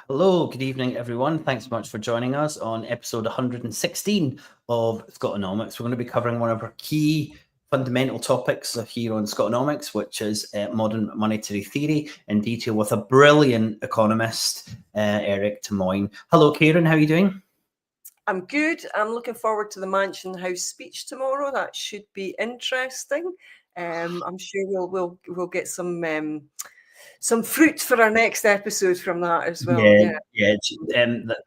Hello, good evening, everyone. Thanks so much for joining us on episode 116 of SCOTONOMICS. We're going to be covering one of our key fundamental topics here on SCOTONOMICS, which is modern monetary theory in detail with a brilliant economist, Eric Tymoigne. Hello, Kieran. How are you doing? I'm good. I'm looking forward to the Mansion House speech tomorrow. That should be interesting. I'm sure we'll get some fruit for our next episode from that as well.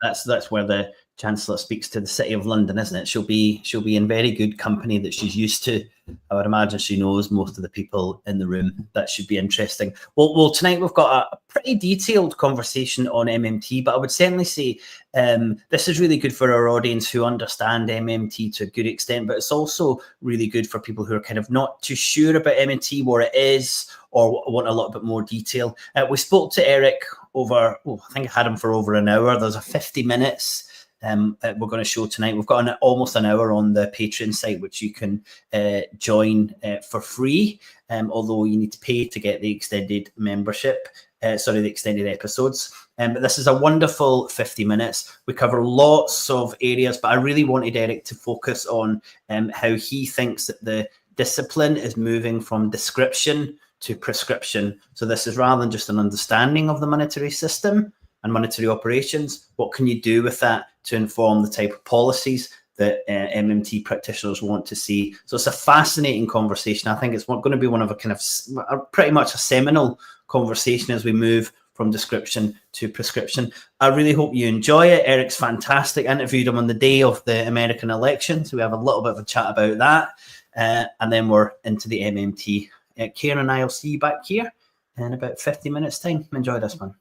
That's where the Chancellor speaks to the City of London, isn't it? She'll be in very good company that she's used to. I would imagine she knows most of the people in the room. That should be interesting. Well, tonight we've got a pretty detailed conversation on MMT, but I would certainly say this is really good for our audience who understand MMT to a good extent, but it's also really good for people who are kind of not too sure about MMT, what it is, or want a little bit more detail. We spoke to Eric over, I think I had him for over an hour. There's a 50 minutes that we're going to show tonight. We've got almost an hour on the Patreon site, which you can join for free, although you need to pay to get the extended membership, the extended episodes. But this is a wonderful 50 minutes. We cover lots of areas, but I really wanted Eric to focus on how he thinks that the discipline is moving from description to prescription. So this is rather than just an understanding of the monetary system and monetary operations, what can you do with that to inform the type of policies that MMT practitioners want to see? So it's a fascinating conversation. I think it's going to be one of a kind of pretty much a seminal conversation as we move from description to prescription. I really hope you enjoy it. Eric's fantastic. I interviewed him on the day of the American election, so we have a little bit of a chat about that. And then we're into the MMT. Kieran and I will see you back here in about 50 minutes' time. Enjoy this one.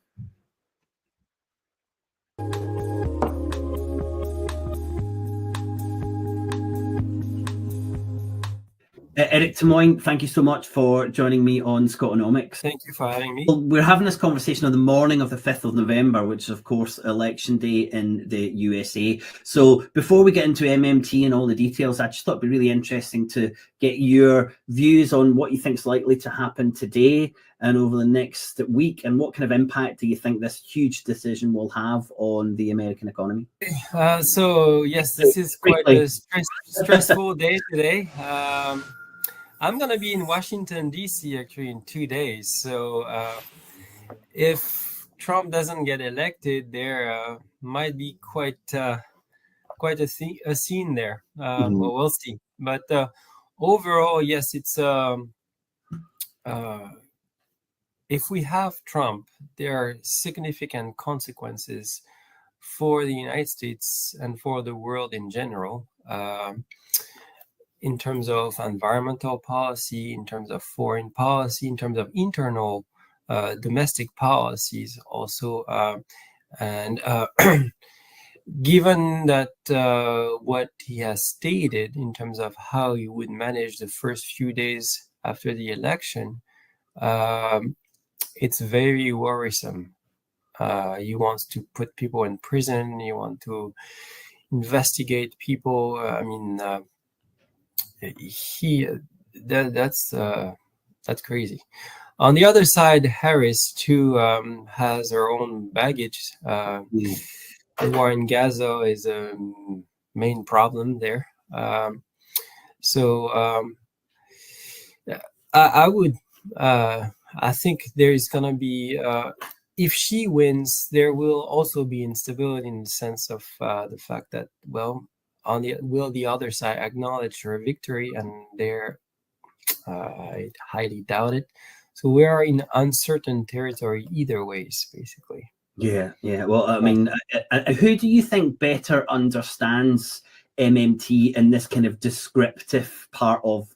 Eric Tymoigne, thank you so much for joining me on SCOTONOMICS. Thank you for having me. Well, we're having this conversation on the morning of the 5th of November, which is, of course, election day in the USA. So before we get into MMT and all the details, I just thought it'd be really interesting to get your views on what you think is likely to happen today and over the next week, and what kind of impact do you think this huge decision will have on the American economy? So, yes, this is quite a stressful day today. I'm going to be in Washington, D.C. actually in 2 days. So if Trump doesn't get elected, there might be quite a scene there. Well, we'll see. But overall, yes, it's if we have Trump, there are significant consequences for the United States and for the world in general. In terms of environmental policy, in terms of foreign policy, in terms of internal domestic policies also. And given that what he has stated in terms of how he would manage the first few days after the election, it's very worrisome. He wants to put people in prison. He wants to investigate people. That's crazy. On the other side, Harris too has her own baggage. The war in Gaza is a main problem there. I think there is going to be, if she wins, there will also be instability in the sense of the fact that, well, will the other side acknowledge her victory? And I highly doubt it. So we are in uncertain territory either ways, basically. Yeah. Well, I mean, who do you think better understands MMT in this kind of descriptive part of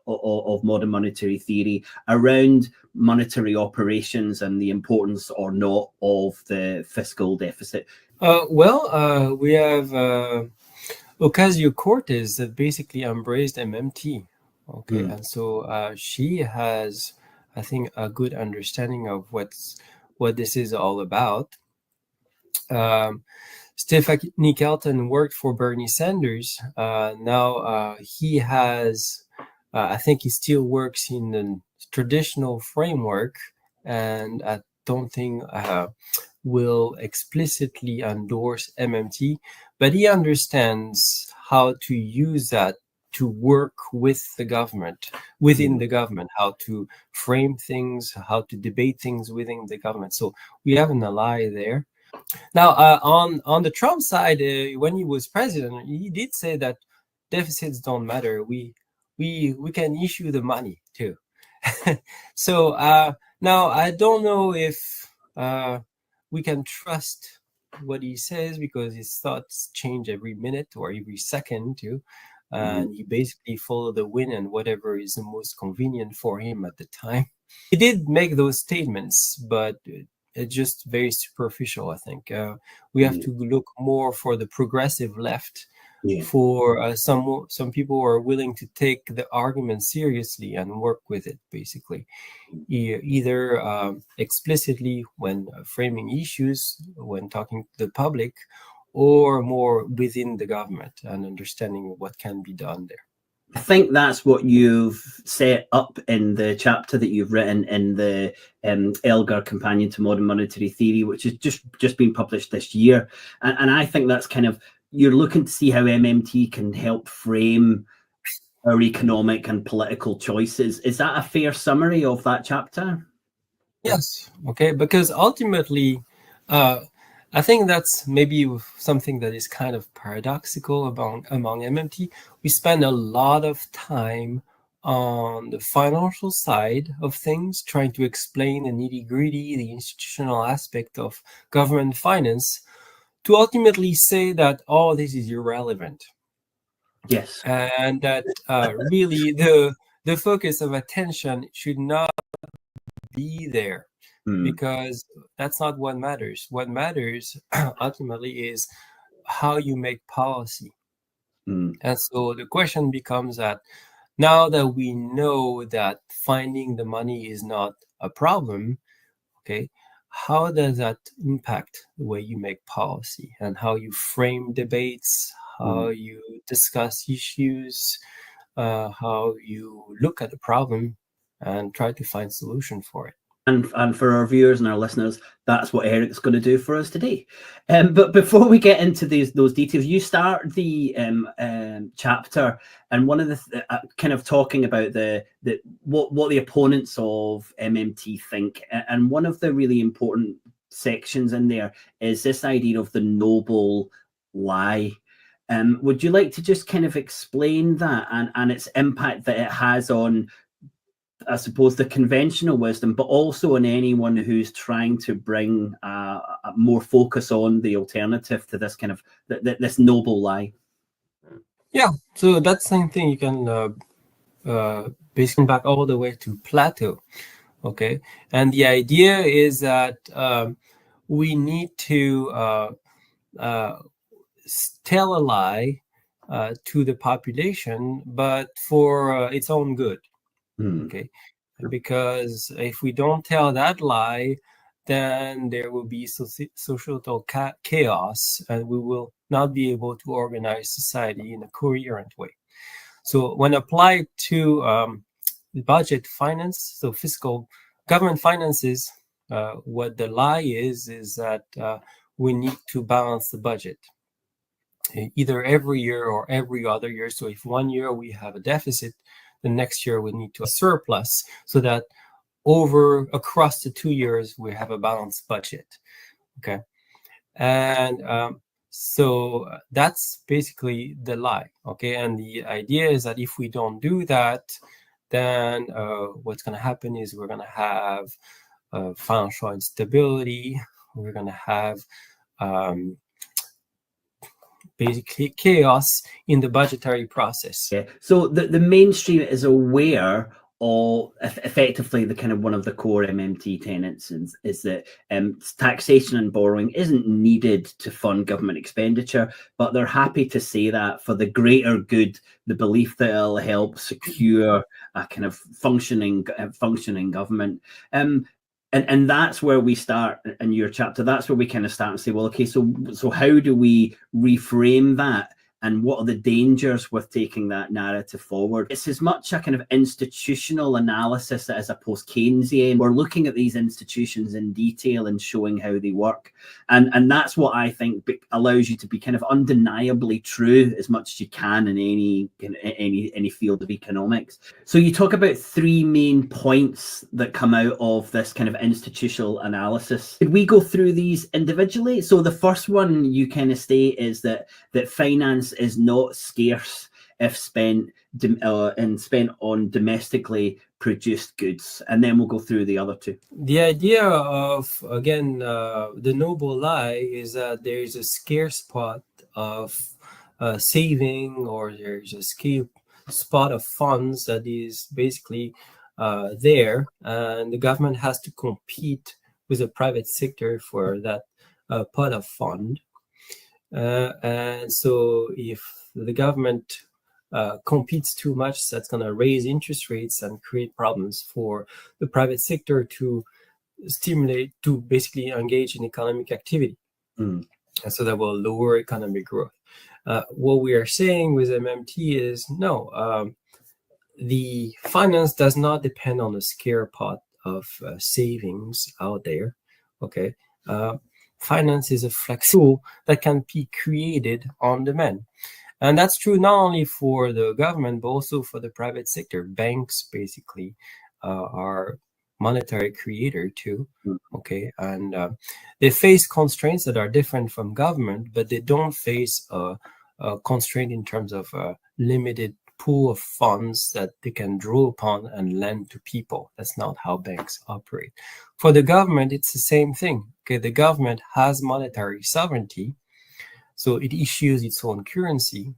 of modern monetary theory around monetary operations and the importance or not of the fiscal deficit? We have Ocasio-Cortez that basically embraced MMT. Okay, and so she has, I think, a good understanding of what this is all about. Stephanie Kelton worked for Bernie Sanders. Now he has, I think he still works in the traditional framework, and at don't think will explicitly endorse MMT, but he understands how to use that to work with the government, within the government, how to frame things, how to debate things within the government. So we have an ally there. Now, on the Trump side, when he was president, he did say that deficits don't matter. We can issue the money too. So now I don't know if we can trust what he says, because his thoughts change every minute or every second too. And he basically followed the wind and whatever is the most convenient for him at the time. He did make those statements, but it's just very superficial, I think. We have to look more for the progressive left, for some people who are willing to take the argument seriously and work with it, basically. Either explicitly when framing issues, when talking to the public, or more within the government and understanding what can be done there. I think that's what you've set up in the chapter that you've written in the Elgar Companion to Modern Monetary Theory, which has just been published this year. And I think that's kind of, you're looking to see how MMT can help frame our economic and political choices. Is that a fair summary of that chapter? Yes. Okay. Because ultimately, I think that's maybe something that is kind of paradoxical among MMT. We spend a lot of time on the financial side of things, trying to explain the nitty-gritty, the institutional aspect of government finance, to ultimately say that, oh, this is irrelevant. Yes. And that really the focus of attention should not be there. Because that's not what matters. What matters ultimately is how you make policy. And so the question becomes that now that we know that finding the money is not a problem, okay, how does that impact the way you make policy and how you frame debates, how you discuss issues, how you look at the problem and try to find solution for it. And for our viewers and our listeners, that's what Eric's going to do for us today. But before we get into those details, you start the chapter, and one of the kind of talking about what the opponents of MMT think, and one of the really important sections in there is this idea of the noble lie. Would you like to just kind of explain that and its impact that it has on, I suppose, the conventional wisdom, but also on anyone who's trying to bring a more focus on the alternative to this kind of this noble lie? Yeah, so that's the same thing. You can basically back all the way to Plato, okay? And the idea is that we need to tell a lie to the population, but for its own good. Okay, because if we don't tell that lie, then there will be societal chaos, and we will not be able to organize society in a coherent way. So when applied to budget finance, so fiscal government finances, what the lie is that we need to balance the budget either every year or every other year. So if one year we have a deficit, the next year we need to have a surplus, so that across the 2 years we have a balanced budget. Okay, and so that's basically the lie. Okay, and the idea is that if we don't do that, then what's going to happen is we're going to have financial instability. We're going to have basically chaos in the budgetary process. Yeah. So the mainstream is aware of effectively the kind of one of the core MMT tenets is that taxation and borrowing isn't needed to fund government expenditure, but they're happy to say that for the greater good, the belief that it'll help secure a kind of functioning government. And that's where we start in your chapter. That's where we kind of start and say, well, okay, so how do we reframe that and what are the dangers with taking that narrative forward. It's as much a kind of institutional analysis as opposed Keynesian. We're looking at these institutions in detail and showing how they work. And that's what I think allows you to be kind of undeniably true as much as you can in any field of economics. So you talk about three main points that come out of this kind of institutional analysis. Could we go through these individually? So the first one you kind of state is that finance is not scarce if spent on domestically produced goods, and then we'll go through the other two. The idea of, again, the noble lie is that there is a scarce spot of saving, or there's a scarce spot of funds that is basically there, and the government has to compete with the private sector for that pot of fund. And so if the government competes too much, that's going to raise interest rates and create problems for the private sector to stimulate, to basically engage in economic activity. And so that will lower economic growth. What we are saying with MMT is no, the finance does not depend on a scare pot of savings out there. Okay. Finance is a flex tool that can be created on demand. And that's true not only for the government, but also for the private sector. Banks basically are monetary creator too, okay? And they face constraints that are different from government, but they don't face a constraint in terms of a limited pool of funds that they can draw upon and lend to people. That's not how banks operate. For the government, it's the same thing. Okay, the government has monetary sovereignty, so it issues its own currency,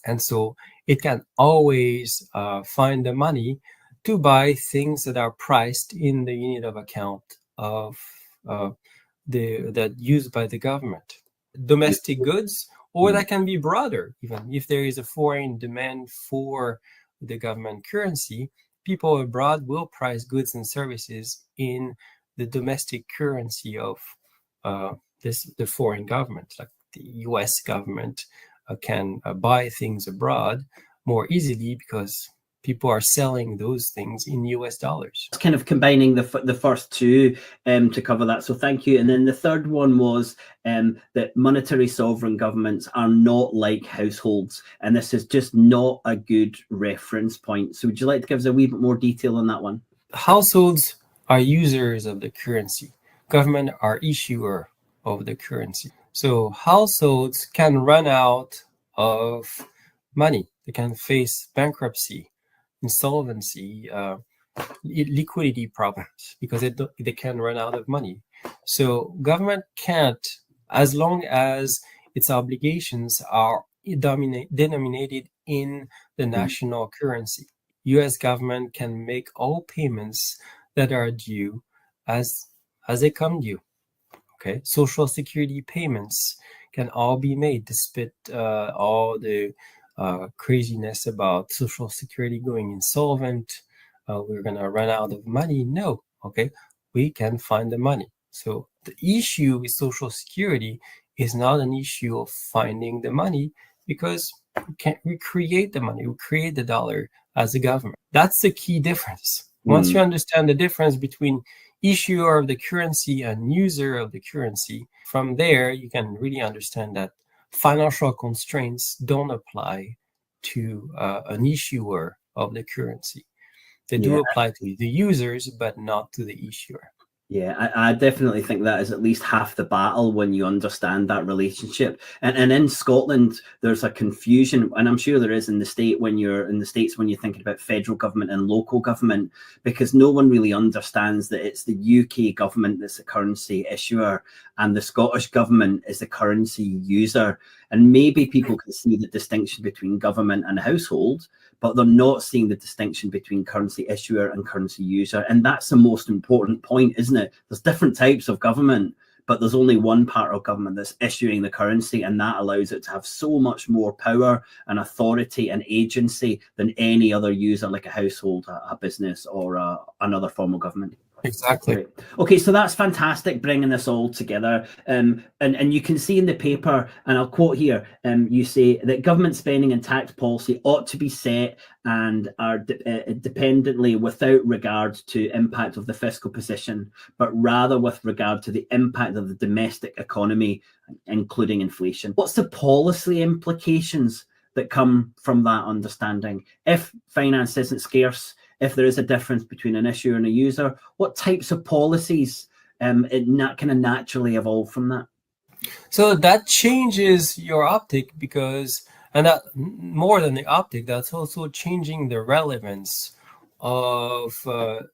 and so it can always find the money to buy things that are priced in the unit of account of that used by the government. Domestic goods, or that can be broader. Even if there is a foreign demand for the government currency, people abroad will price goods and services in the domestic currency of the foreign government. Like the US government can buy things abroad more easily because people are selling those things in US dollars. It's kind of combining the first two to cover that. So thank you. And then the third one was that monetary sovereign governments are not like households. And this is just not a good reference point. So would you like to give us a wee bit more detail on that one? Households are users of the currency. Government are issuer of the currency. So households can run out of money. They can face bankruptcy, insolvency, liquidity problems because they can run out of money. So government can't, as long as its obligations are denominated in the national currency. US government can make all payments that are due as they come due. Okay, Social Security payments can all be made despite all the craziness about Social Security going insolvent. We're going to run out of money. No, okay, we can find the money. So the issue with Social Security is not an issue of finding the money because we create the money, we create the dollar as a government. That's the key difference. Once you understand the difference between issuer of the currency and user of the currency, from there you can really understand that financial constraints don't apply to an issuer of the currency. They do apply to the users, but not to the issuer. Yeah, I definitely think that is at least half the battle when you understand that relationship. And in Scotland, there's a confusion, and I'm sure there is in the States when you're thinking about federal government and local government, because no one really understands that it's the UK government that's the currency issuer and the Scottish government is the currency user. And maybe people can see the distinction between government and household, but they're not seeing the distinction between currency issuer and currency user. And that's the most important point, isn't it? There's different types of government, but there's only one part of government that's issuing the currency, and that allows it to have so much more power and authority and agency than any other user, like a household, a business, or another form of government. Exactly. Great. Okay, so that's fantastic, bringing this all together. And you can see in the paper, and I'll quote here, you say that government spending and tax policy ought to be set and are dependently without regard to impact of the fiscal position, but rather with regard to the impact of the domestic economy, including inflation. What's the policy implications that come from that understanding? If finance isn't scarce, if there is a difference between an issuer and a user, what types of policies kind of naturally evolve from that? So that changes your optic, because, and that more than the optic, that's also changing the relevance of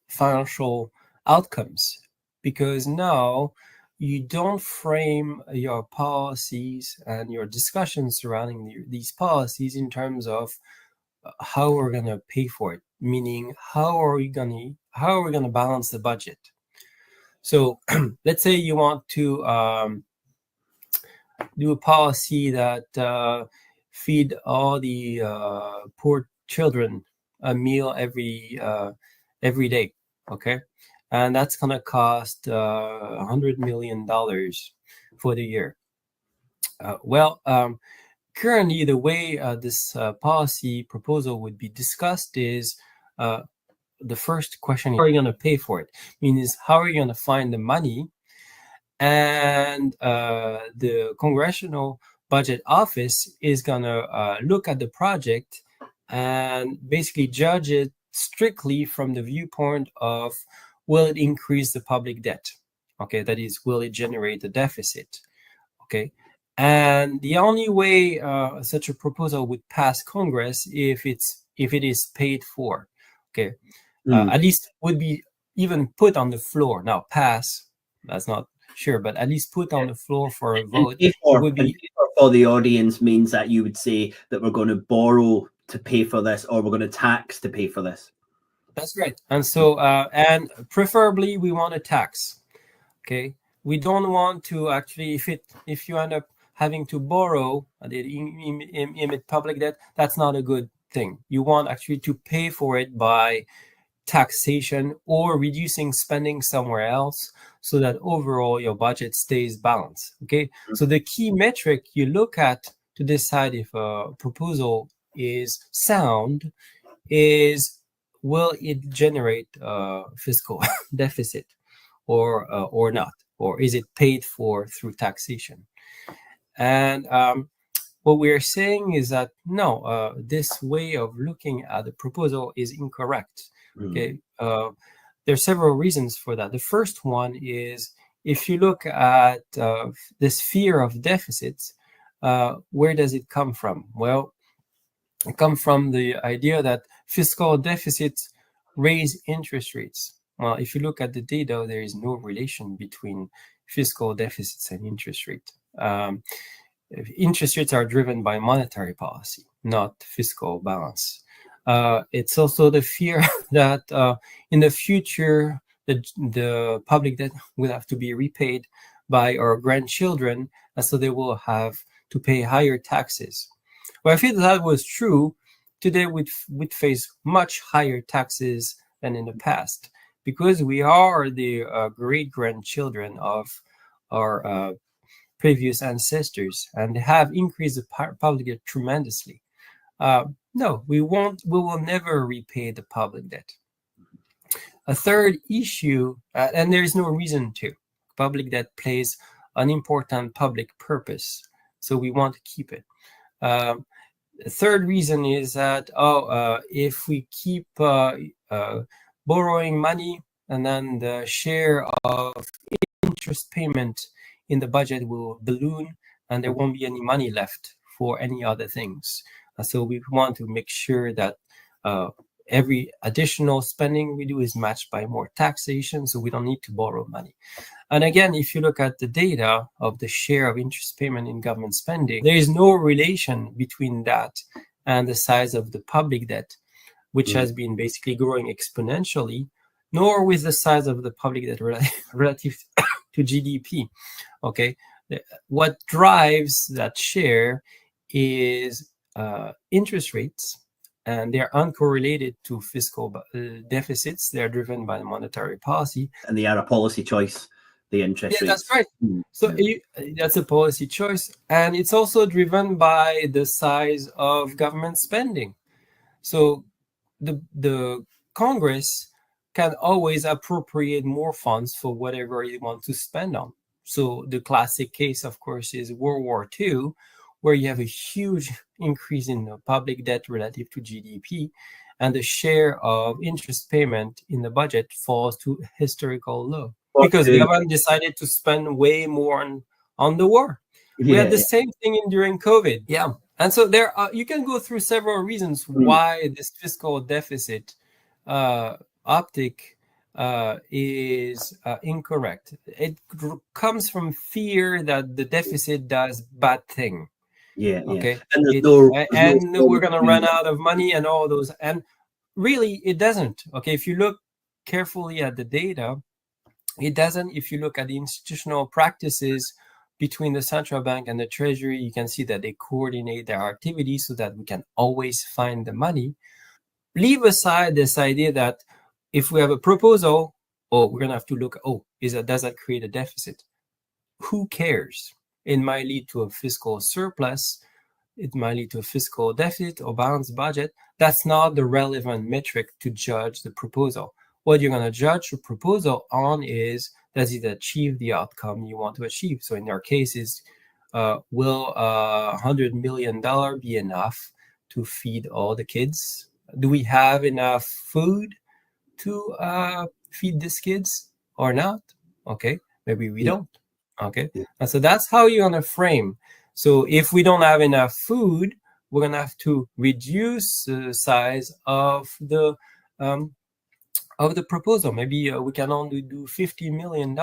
financial outcomes, because now you don't frame your policies and your discussions surrounding these policies in terms of how we're going to pay for it, meaning how are we going to balance the budget. So let's say you want to do a policy that feed all the poor children a meal every day, okay, and that's going to cost $100 million for the year. Currently, the way this policy proposal would be discussed is the first question: how are you going to pay for it? Means how are you going to find the money? And the Congressional Budget Office is going to look at the project and basically judge it strictly from the viewpoint of, will it increase the public debt? Okay, that is, will it generate a deficit? Okay. And the only way such a proposal would pass Congress if it is paid for, okay, at least would be even put on the floor. Now, pass, that's not sure, but at least put on the floor for a vote. For the audience means that you would say that we're going to borrow to pay for this, or we're going to tax to pay for this. That's right. And so, and preferably we want a tax. Okay, we don't want to actually, if you end up having to borrow and emit public debt, that's not a good thing. You want actually to pay for it by taxation or reducing spending somewhere else, so that overall your budget stays balanced. Okay, so the key metric you look at to decide if a proposal is sound is, will it generate a fiscal deficit or not, or is it paid for through taxation? And what we're saying is that no, this way of looking at the proposal is incorrect. Okay, there are several reasons for that. The first one is, if you look at this fear of deficits, where does it come from? Well, it comes from the idea that fiscal deficits raise interest rates. Well, if you look at the data, there is no relation between fiscal deficits and interest rate. Interest rates are driven by monetary policy, not fiscal balance. It's also the fear that in the future, the public debt will have to be repaid by our grandchildren, and so they will have to pay higher taxes. Well, if that was true, today we'd face much higher taxes than in the past, because we are the great-grandchildren of our previous ancestors, and they have increased the public debt tremendously. No, we will never repay the public debt. A third issue, and there is no reason to, public debt plays an important public purpose, so we want to keep it. The third reason is that, if we keep borrowing money, and then the share of interest payment in the budget will balloon, and there won't be any money left for any other things. So we want to make sure that every additional spending we do is matched by more taxation, so we don't need to borrow money. And again, if you look at the data of the share of interest payment in government spending, there is no relation between that and the size of the public debt, which has been basically growing exponentially, nor with the size of the public debt relative to GDP. Okay, what drives that share is interest rates and they're uncorrelated to fiscal deficits. They're driven by monetary policy. And they are a policy choice, the interest rates. That's right. So that's a policy choice. And it's also driven by the size of government spending. So the Congress can always appropriate more funds for whatever you want to spend on. So the classic case, of course, is World War II, where you have a huge increase in the public debt relative to GDP, and the share of interest payment in the budget falls to historical low because the government decided to spend way more on the war. We had the same thing during COVID. Yeah. And so there are, you can go through several reasons why this fiscal deficit optic is incorrect. It comes from fear that the deficit does bad thing. Okay. And we're going to run out of money and all those. And really, it doesn't. Okay. If you look carefully at the data, it doesn't. If you look at the institutional practices between the central bank and the treasury, you can see that they coordinate their activities so that we can always find the money. Leave aside this idea that if we have a proposal, we're going to have to look, does that create a deficit? Who cares? It might lead to a fiscal surplus. It might lead to a fiscal deficit or balanced budget. That's not the relevant metric to judge the proposal. What you're going to judge the proposal on is, does it achieve the outcome you want to achieve? So in our cases, will $100 million be enough to feed all the kids? Do we have enough food to feed these kids or not? Okay, maybe we don't. Okay, and so that's how you're gonna frame. So if we don't have enough food, we're gonna have to reduce the size of the proposal. Maybe we can only do $50 million,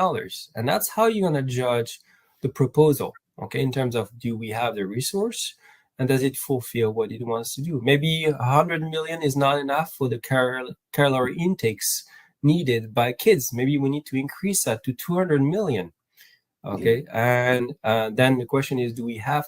and that's how you're gonna judge the proposal. Okay, in terms of, do we have the resource, and does it fulfill what it wants to do? Maybe 100 million is not enough for the calorie intakes needed by kids. Maybe we need to increase that to 200 million. Okay, and then the question is, do we have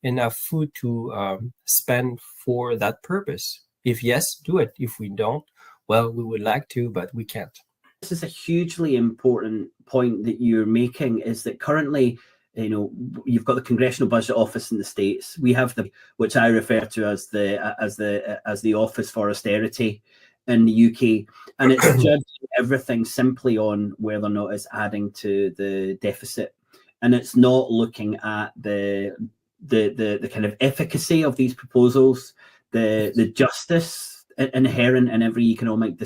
enough food to spend for that purpose? If yes, do it. If we don't, well, we would like to, but we can't. This is a hugely important point that you're making, is that currently, you've got the Congressional Budget Office in the States. We have which I refer to as the Office for Austerity in the UK, and it's judging everything simply on whether or not it's adding to the deficit, and it's not looking at the kind of efficacy of these proposals, the justice inherent in every economic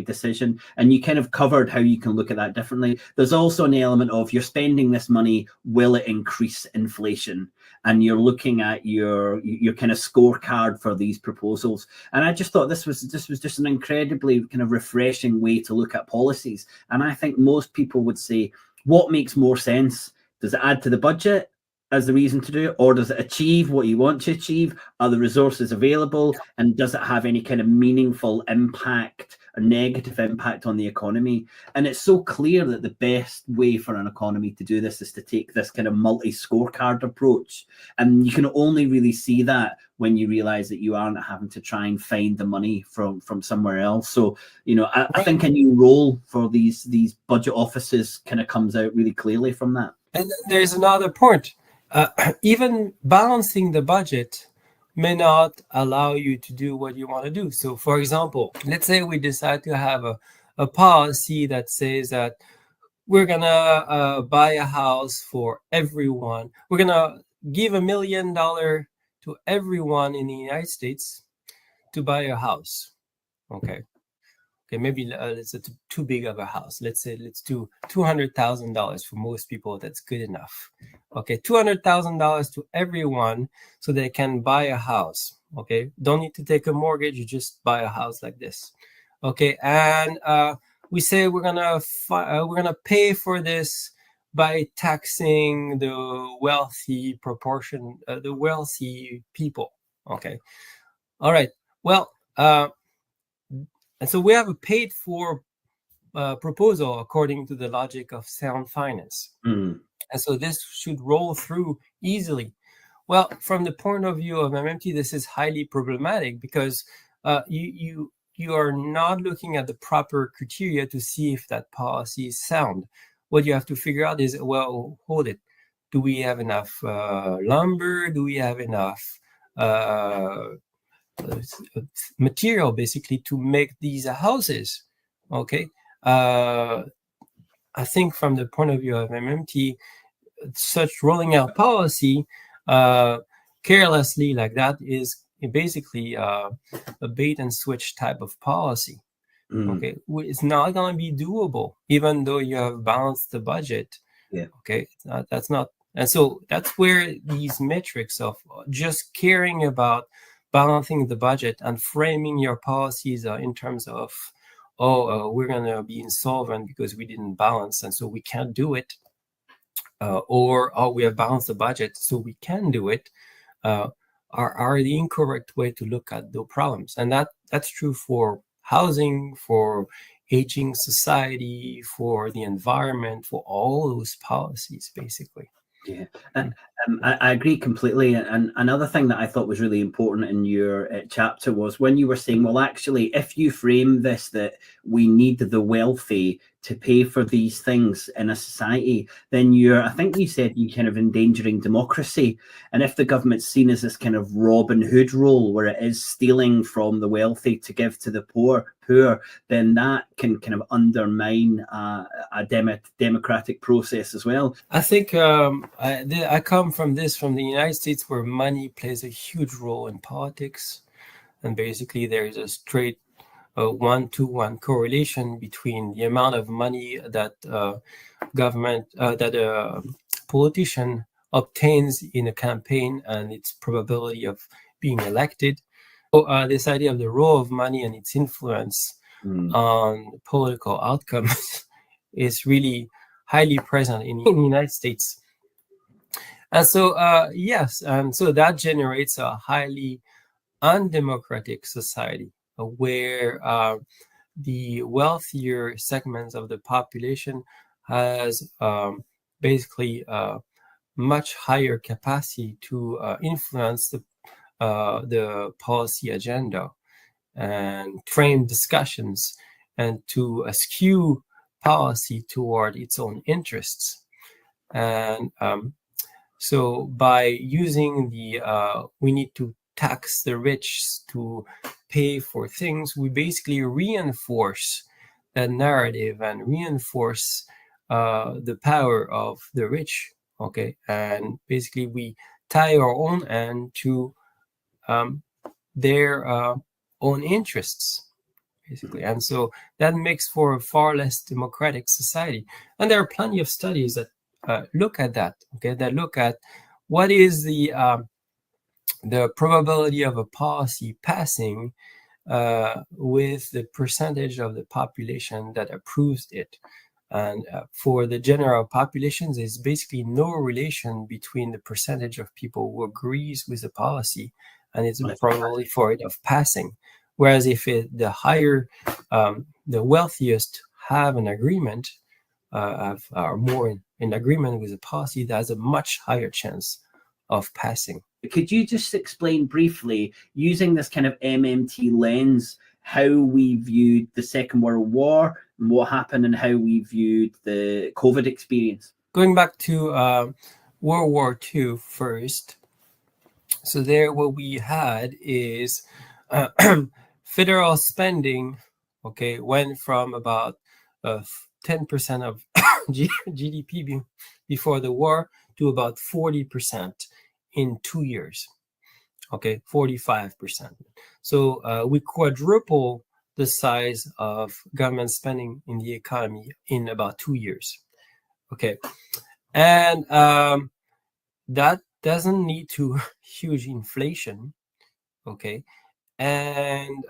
decision. And you kind of covered how you can look at that differently. There's also an element of, you're spending this money, will it increase inflation? And you're looking at your kind of scorecard for these proposals. And I just thought this was just an incredibly kind of refreshing way to look at policies. And I think most people would say, what makes more sense? Does it add to the budget as the reason to do it, or does it achieve what you want to achieve? Are the resources available, and does it have any kind of meaningful impact or negative impact on the economy? And it's so clear that the best way for an economy to do this is to take this kind of multi-scorecard approach, and you can only really see that when you realize that you aren't having to try and find the money from somewhere else. So I think a new role for these budget offices kind of comes out really clearly from that. And there's another point. Even balancing the budget may not allow you to do what you want to do. So, for example, let's say we decide to have a policy that says that we're going to buy a house for everyone. We're going to give $1 million to everyone in the United States to buy a house. Okay, maybe it's too big of a house. Let's do $200,000 for most people. That's good enough. Okay, $200,000 to everyone so they can buy a house. Okay, don't need to take a mortgage. You just buy a house like this. Okay, and we say we're gonna pay for this by taxing the wealthy proportion, the wealthy people. Okay, all right. Well, and so we have a paid for proposal according to the logic of sound finance. And so this should roll through easily. Well, from the point of view of MMT, this is highly problematic because you are not looking at the proper criteria to see if that policy is sound. What you have to figure out is, well, hold it. Do we have enough lumber? Do we have enough material, basically, to make these houses? Okay. I think from the point of view of MMT, such rolling out policy carelessly like that is basically a bait and switch type of policy. Okay, it's not going to be doable, even though you have balanced the budget. Yeah. Okay, that's not, and so that's where these metrics of just caring about balancing the budget and framing your policies in terms of, we're going to be insolvent because we didn't balance, and so we can't do it. Or we have balanced the budget, so we can do it, are the incorrect way to look at the problems. And that's true for housing, for aging society, for the environment, for all those policies, basically. Yeah, and I agree completely. And another thing that I thought was really important in your chapter was when you were saying, well, actually, if you frame this, that we need the wealthy to pay for these things in a society, then I think you said you're kind of endangering democracy. And if the government's seen as this kind of Robin Hood role where it is stealing from the wealthy to give to the poor, then that can kind of undermine a democratic process as well. I think I come from the United States, where money plays a huge role in politics. And basically there is a straight 1-to-1 correlation between the amount of money that a politician obtains in a campaign and its probability of being elected. So this idea of the role of money and its influence on political outcomes is really highly present in the United States. And so, yes, and so that generates a highly undemocratic society, where the wealthier segments of the population has basically much higher capacity to influence the policy agenda and frame discussions and to skew policy toward its own interests. And so by using we need to tax the rich to pay for things, we basically reinforce that narrative and reinforce the power of the rich. Okay, and basically we tie our own end to their own interests, basically. And so that makes for a far less democratic society. And there are plenty of studies that look at that, okay, that look at what is the probability of a policy passing with the percentage of the population that approves it. And for the general populations, there's basically no relation between the percentage of people who agrees with the policy and its probability for it of passing. Whereas if the higher, the wealthiest have an agreement, are more in agreement with the policy, that has a much higher chance of passing. Could you just explain briefly, using this kind of MMT lens, how we viewed the Second World War and what happened and how we viewed the COVID experience? Going back to World War II first. So there what we had is federal spending, okay, went from about 10% of GDP before the war to about 40% in 2 years. Okay, 45%. So we quadruple the size of government spending in the economy in about 2 years. Okay, and that doesn't lead to huge inflation. Okay, and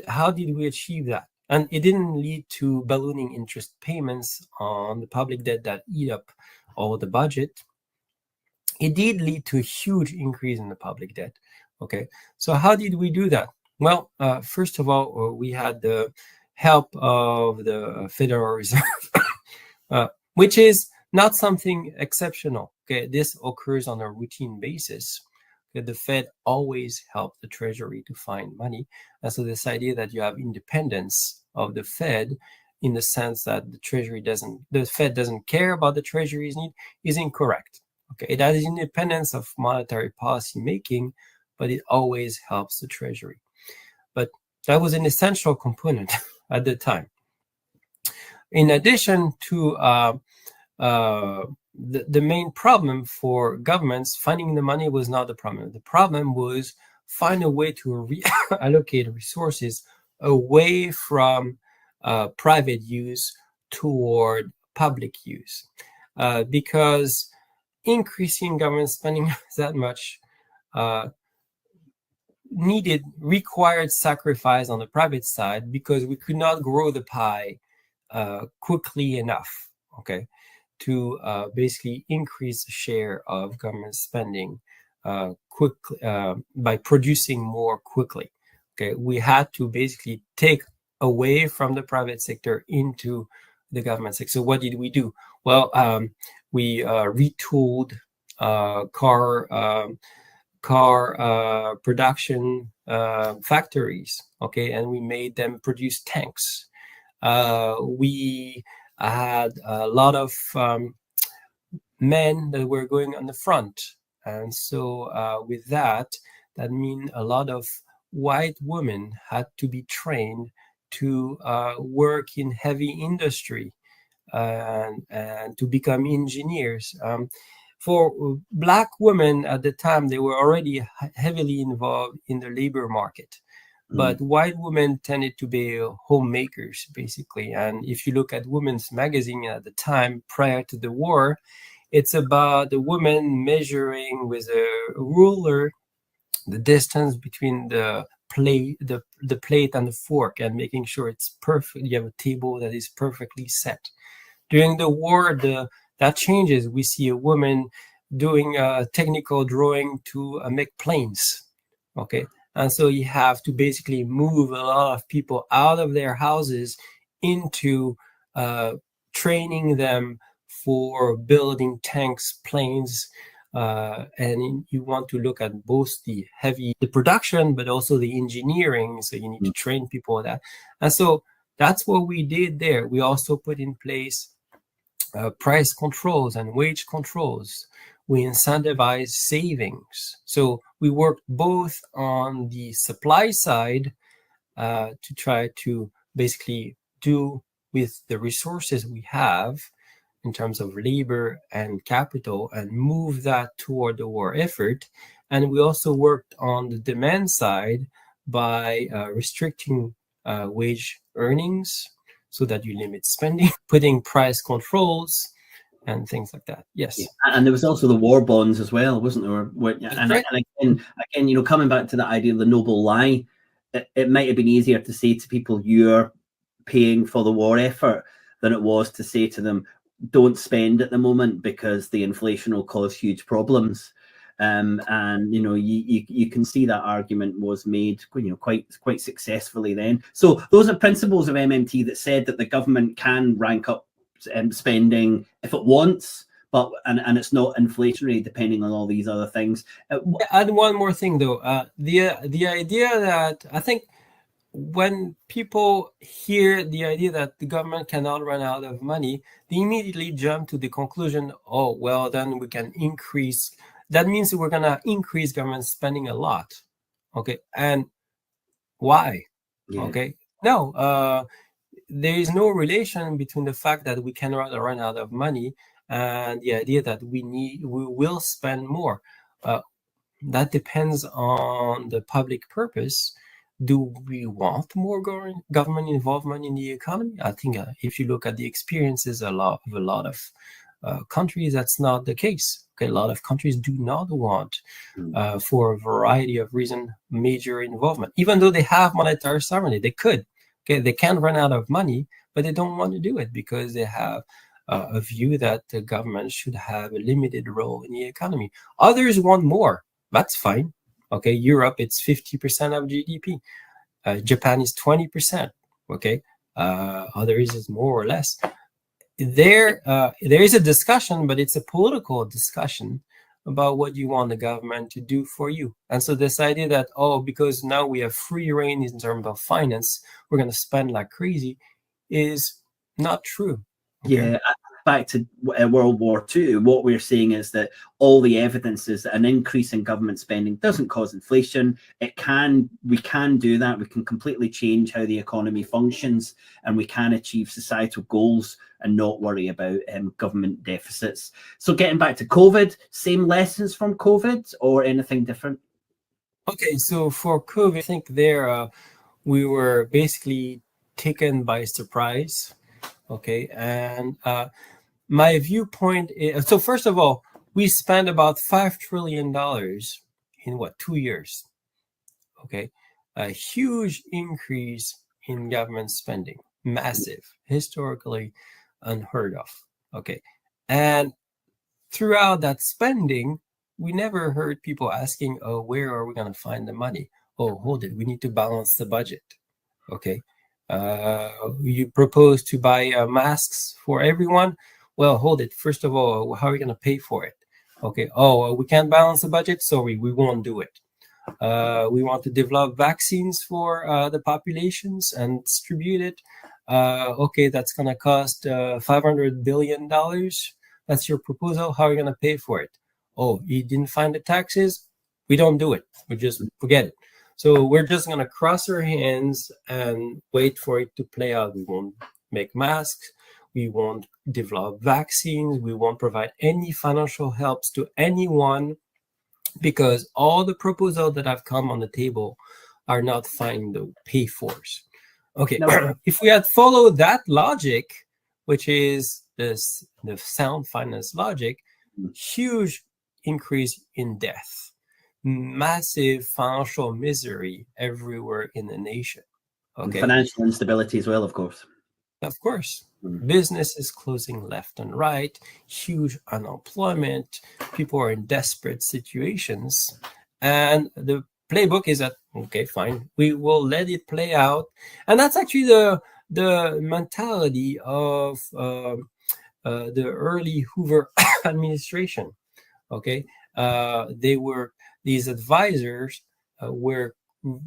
how did we achieve that? And it didn't lead to ballooning interest payments on the public debt that eat up all the budget. It did lead to a huge increase in the public debt. Okay, so how did we do that? Well, first of all, we had the help of the Federal Reserve, which is not something exceptional. Okay, this occurs on a routine basis. Okay, the Fed always helps the Treasury to find money. And so this idea that you have independence of the Fed in the sense that the Fed doesn't care about the Treasury's need is incorrect. Okay, it has independence of monetary policy making, but it always helps the Treasury. But that was an essential component at the time. In addition to the main problem for governments, finding the money was not the problem. The problem was find a way to reallocate resources away from private use toward public use, because increasing government spending that much required sacrifice on the private side, because we could not grow the pie quickly enough, okay, to basically increase the share of government spending quickly by producing more quickly. Okay, we had to basically take away from the private sector into the government sector. So what did we do? Well, we retooled car production factories, okay, and we made them produce tanks. We had a lot of men that were going on the front, and so with that means a lot of white women had to be trained to work in heavy industry and to become engineers. For Black women at the time, they were already heavily involved in the labor market. But white women tended to be homemakers, basically. And if you look at women's magazine at the time, prior to the war, it's about the woman measuring with a ruler the distance between the plate and the fork, and making sure it's perfect. You have a table that is perfectly set. During the war, that changes. We see a woman doing a technical drawing to make planes, okay? And so you have to basically move a lot of people out of their houses into training them for building tanks, planes, and you want to look at both the production, but also the engineering. So you need to train people on that. And so that's what we did there. We also put in place price controls and wage controls. We incentivize savings. So we worked both on the supply side to try to basically do with the resources we have in terms of labor and capital and move that toward the war effort. And we also worked on the demand side by restricting wage earnings so that you limit spending, putting price controls, and things like that. Yes. Yeah. And there was also the war bonds as well, wasn't there? And again, you know, coming back to that idea of the noble lie, it might have been easier to say to people, you're paying for the war effort, than it was to say to them, don't spend at the moment because the inflation will cause huge problems. And you know, you can see that argument was made, you know, quite successfully then. So those are principles of MMT that said that the government can rank up spending if it wants, but and it's not inflationary depending on all these other things. Add one more thing though, the idea that I think when people hear the idea that the government cannot run out of money, they immediately jump to the conclusion, oh well, then we can increase. That means we're gonna increase government spending a lot. Okay, and why? Yeah. Okay, no. There is no relation between the fact that we cannot run out of money and the idea that we will spend more. That depends on the public purpose. Do we want more government involvement in the economy? I think if you look at the experiences of a lot of countries, that's not the case. Okay, a lot of countries do not want, for a variety of reasons, major involvement. Even though they have monetary sovereignty, they could. Okay, they can't run out of money, but they don't want to do it because they have a view that the government should have a limited role in the economy. Others want more. That's fine. Okay, Europe, it's 50% of GDP. Japan is 20%. Okay, others is more or less. there is a discussion, but it's a political discussion about what you want the government to do for you. And so this idea that, because now we have free reign in terms of finance, we're going to spend like crazy, is not true. Okay? Yeah, back to World War II, what we're seeing is that all the evidence is that an increase in government spending doesn't cause inflation. We can do that. We can completely change how the economy functions, and we can achieve societal goals and not worry about government deficits. So getting back to COVID, same lessons from COVID or anything different? Okay, so for COVID, I think we were basically taken by surprise. Okay, and my viewpoint is, so first of all, we spent about $5 trillion in 2 years? Okay, a huge increase in government spending, massive, historically unheard of. Okay, and throughout that spending, we never heard people asking, where are we going to find the money? Hold it, we need to balance the budget. Okay. You propose to buy masks for everyone. Well, hold it. First of all, how are we going to pay for it? Okay. We can't balance the budget. Sorry, we won't do it. We want to develop vaccines for the populations and distribute it. Okay, that's going to cost $500 billion. That's your proposal. How are you going to pay for it? You didn't find the taxes? We don't do it. We just forget it. So we're just going to cross our hands and wait for it to play out. We won't make masks. We won't develop vaccines. We won't provide any financial helps to anyone, because all the proposals that have come on the table are not finding the pay fors. Okay, no. If we had followed that logic, which is the sound finance logic, huge increase in death, massive financial misery everywhere in the nation. Okay, and financial instability as well, of course. Of course. Businesses closing left and right, huge unemployment, people are in desperate situations, and the playbook is that, okay, fine, we will let it play out. And that's actually the mentality of the early Hoover administration. Okay, these advisors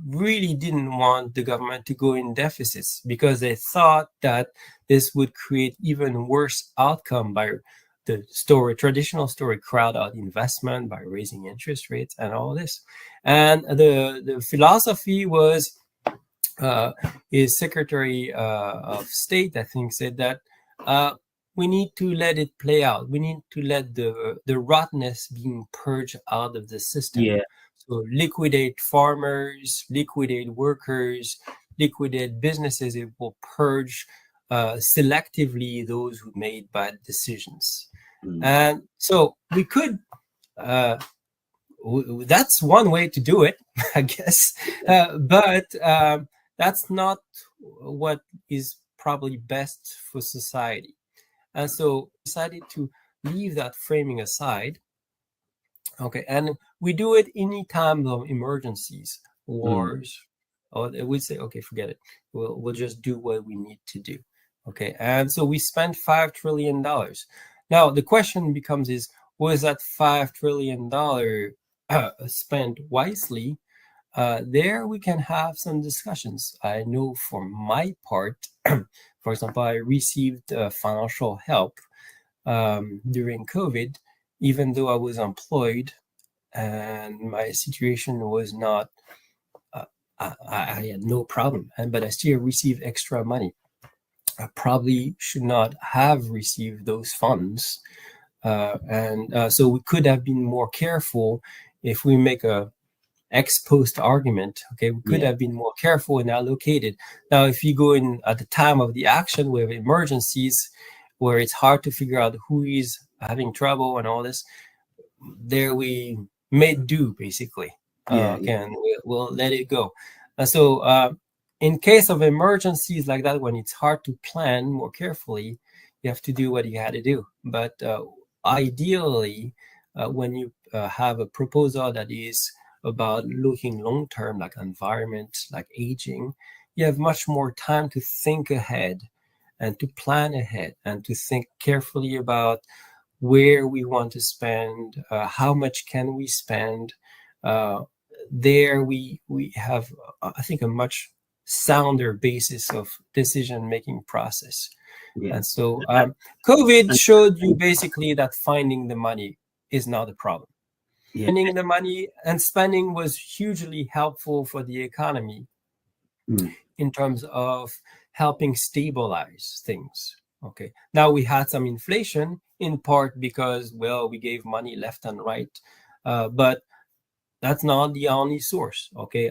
really didn't want the government to go in deficits, because they thought that this would create even worse outcome by the traditional story, crowd out investment by raising interest rates and all this. And the philosophy was, his Secretary of State, I think, said that we need to let it play out. We need to let the rottenness being purged out of the system. Yeah. So liquidate farmers, liquidate workers, liquidate businesses. It will purge selectively those who made bad decisions. And so we could, that's one way to do it, I guess. But that's not what is probably best for society. And so decided to leave that framing aside. Okay, and we do it any time of emergencies, wars, or we say, okay, forget it. We'll just do what we need to do. Okay, and so we spent $5 trillion. Now the question becomes: was that $5 trillion spent wisely? There we can have some discussions. I know for my part, for example, I received financial help during COVID, even though I was employed and my situation was not, I had no problem, but I still received extra money. I probably should not have received those funds. So we could have been more careful if we make a ex post argument. Okay, we could have been more careful and allocated. Now, if you go in at the time of the action, we have emergencies where it's hard to figure out who is having trouble and all this. There we made do, basically. And we'll let it go. So in case of emergencies like that, when it's hard to plan more carefully, you have to do what you had to do. But ideally, when you have a proposal that is about looking long-term, like environment, like aging, you have much more time to think ahead and to plan ahead and to think carefully about where we want to spend, how much can we spend. There we have, I think, a much sounder basis of decision-making process. Yeah. And so COVID showed you basically that finding the money is not a problem. Yeah. Finding the money and spending was hugely helpful for the economy in terms of helping stabilize things. Okay. Now we had some inflation in part because, well, we gave money left and right, but that's not the only source. Okay.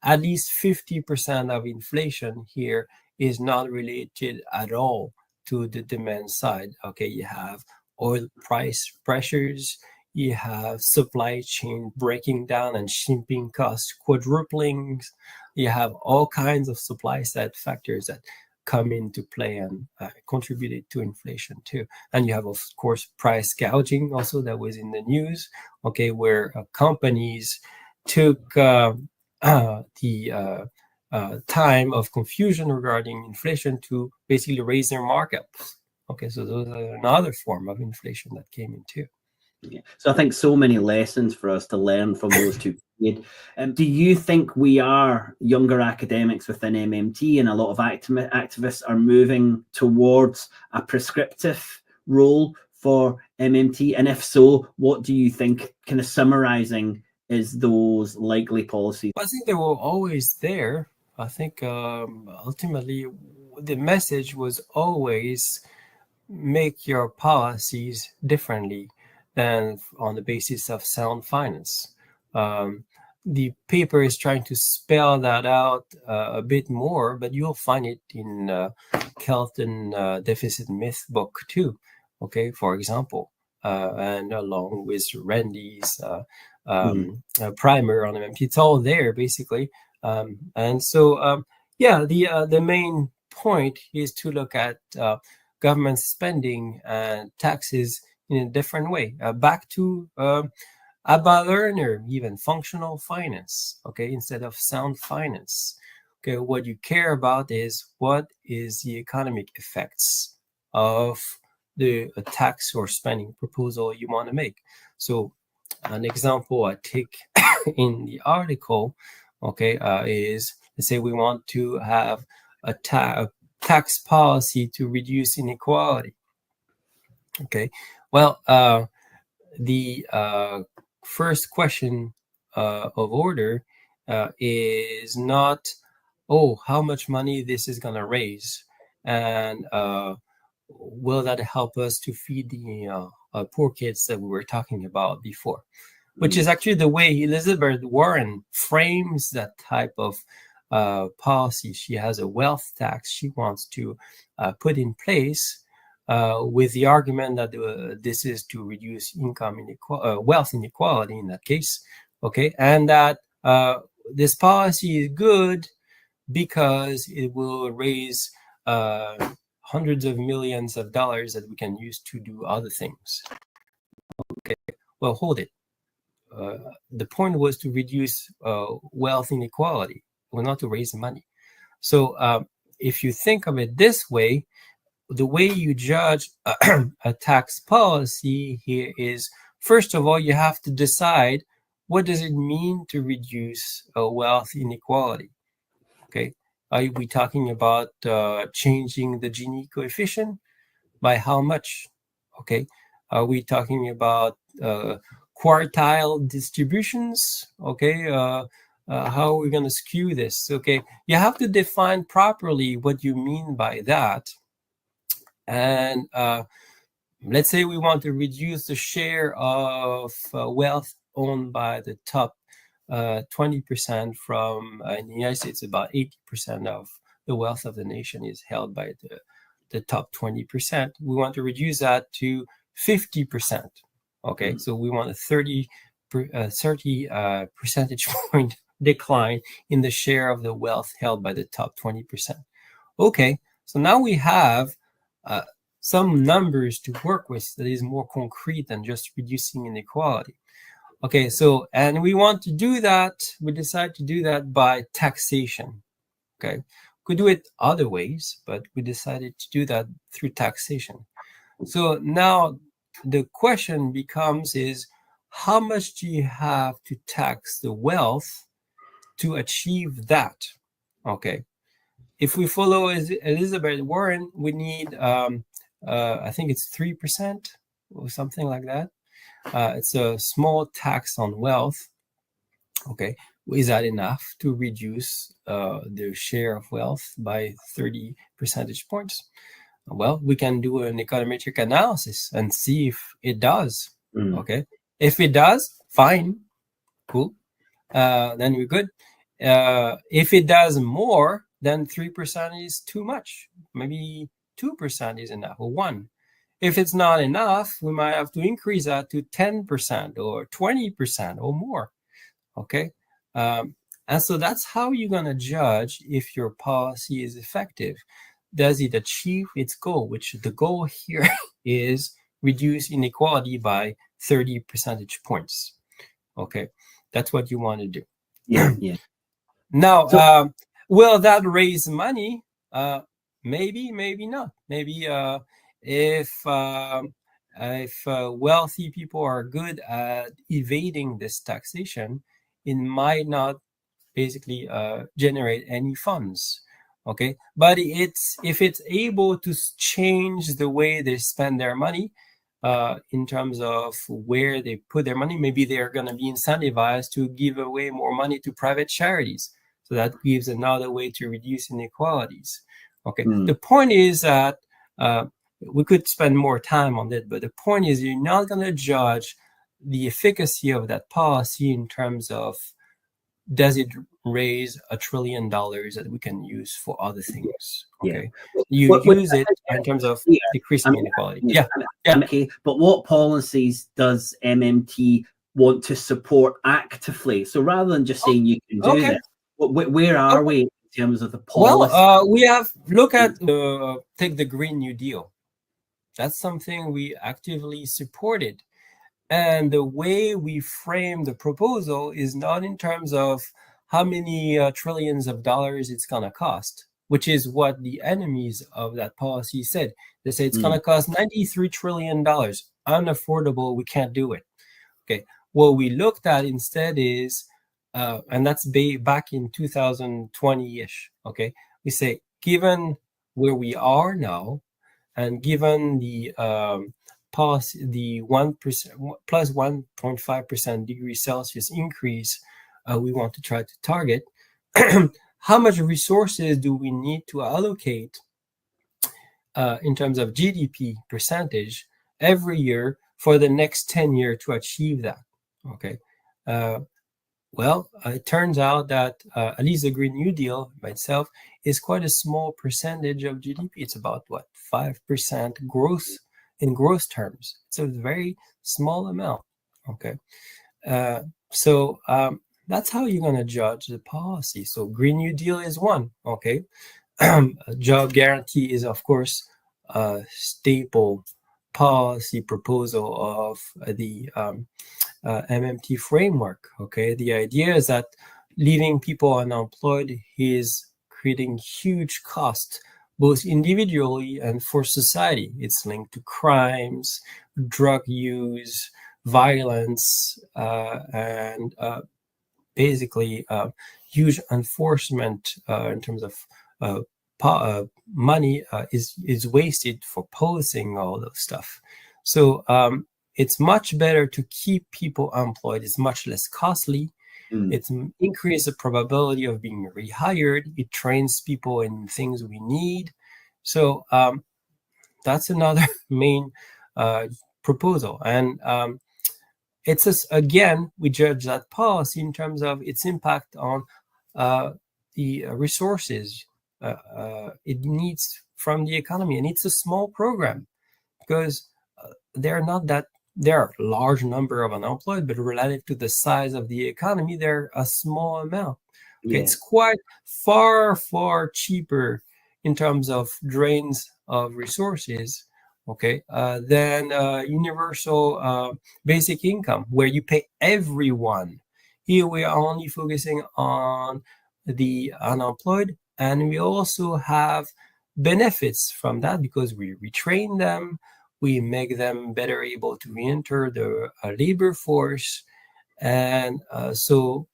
At least 50% of inflation here is not related at all to the demand side. Okay. You have oil price pressures, you have supply chain breaking down and shipping costs quadrupling. You have all kinds of supply side factors that come into play and contributed to inflation too. And you have, of course, price gouging also that was in the news, okay, where companies took the time of confusion regarding inflation to basically raise their markups. Okay, so those are another form of inflation that came in too. Yeah. So I think so many lessons for us to learn from those two. Do you think we are younger academics within MMT and a lot of activists are moving towards a prescriptive role for MMT? And if so, what do you think, kind of summarizing, is those likely policies? I think they were always there. I think ultimately the message was always make your policies differently than on the basis of sound finance. The paper is trying to spell that out a bit more, but you'll find it in Kelton Deficit Myth book too, okay, for example, and along with Randy's primer on MMT. It's all there, basically. And so, yeah, the main point is to look at government spending and taxes in a different way, back to Abba Lerner, even functional finance, okay, instead of sound finance. Okay, what you care about is what is the economic effects of the tax or spending proposal you want to make. So an example I take in the article, okay, is, let's say we want to have a tax policy to reduce inequality. Okay, well, the first question of order is not, oh, how much money this is going to raise, and will that help us to feed the poor kids that we were talking about before, which is actually the way Elizabeth Warren frames that type of policy. She has a wealth tax she wants to put in place, with the argument that this is to reduce income wealth inequality in that case, okay, and that this policy is good because it will raise hundreds of millions of dollars that we can use to do other things. Okay, well, hold it. The point was to reduce wealth inequality, well, not to raise money. So if you think of it this way, the way you judge a tax policy here is, first of all, you have to decide what does it mean to reduce wealth inequality. Okay, are we talking about changing the Gini coefficient? By how much? Okay, are we talking about quartile distributions? Okay, how are we going to skew this? Okay, you have to define properly what you mean by that. And let's say we want to reduce the share of wealth owned by the top 20% from, in the United States, about 80% of the wealth of the nation is held by the top 20%. We want to reduce that to 50%. Okay, so we want a 30 percentage point decline in the share of the wealth held by the top 20%. Okay, so now we have some numbers to work with that is more concrete than just reducing inequality. Okay, so, and we want to do that, we decide to do that by taxation. Okay, Could do it other ways, but we decided to do that through taxation. So now the question becomes is, how much do you have to tax the wealth to achieve that? Okay. If we follow Elizabeth Warren, we need, I think it's 3% or something like that. It's a small tax on wealth. Okay. Is that enough to reduce the share of wealth by 30 percentage points? Well, we can do an econometric analysis and see if it does. Okay. If it does, fine. Cool. Then we're good. If it does more, then 3% is too much. Maybe 2% is enough, or 1. If it's not enough, we might have to increase that to 10% or 20% or more. Okay. And so that's how you're going to judge if your policy is effective. Does it achieve its goal, which the goal here is reduce inequality by 30 percentage points. Okay. That's what you want to do. Yeah. Now, will that raise money? Maybe, maybe not. Maybe if wealthy people are good at evading this taxation, it might not basically generate any funds. Okay, but if it's able to change the way they spend their money, in terms of where they put their money, maybe they're going to be incentivized to give away more money to private charities. So that gives another way to reduce inequalities. Okay, the point is that we could spend more time on it, but the point is you're not going to judge the efficacy of that policy in terms of does it raise $1 trillion that we can use for other things. Okay, you use it in terms of decreasing inequality. Okay, but what policies does MMT want to support actively? So rather than just saying you can do this, where are we in terms of the policy? Well, we have look at take the Green New Deal. That's something we actively supported. And the way we frame the proposal is not in terms of how many trillions of dollars it's going to cost, which is what the enemies of that policy said. They say it's going to cost $93 trillion. Unaffordable. We can't do it. Okay. What we looked at instead is, and that's back in 2020-ish. Okay. We say, given where we are now, and given the policy, the 1% plus 1.5% degree Celsius increase we want to try to target, how much resources do we need to allocate in terms of GDP percentage every year for the next 10 years to achieve that? Okay. Well, it turns out that at least the Green New Deal by itself is quite a small percentage of GDP. It's about, 5% growth in growth terms. It's a very small amount. Okay. So that's how you're going to judge the policy. So Green New Deal is one. Okay. Job guarantee is, of course, a staple policy proposal of the MMT framework. Okay. The idea is that leaving people unemployed is creating huge costs, both individually and for society. It's linked to crimes, drug use, violence, and basically huge enforcement in terms of money is wasted for policing all those stuff. So it's much better to keep people employed. It's much less costly. It increases the probability of being rehired. It trains people in things we need. So that's another main proposal. And it's again, we judge that policy in terms of its impact on the resources it needs from the economy. And it's a small program because there are a large number of unemployed, but relative to the size of the economy, they're a small amount. Okay? It's quite far, far cheaper in terms of drains of resources, okay, than universal basic income, where you pay everyone. Here we are only focusing on the unemployed, And we also have benefits from that because we retrain them, we make them better able to enter the labor force. And so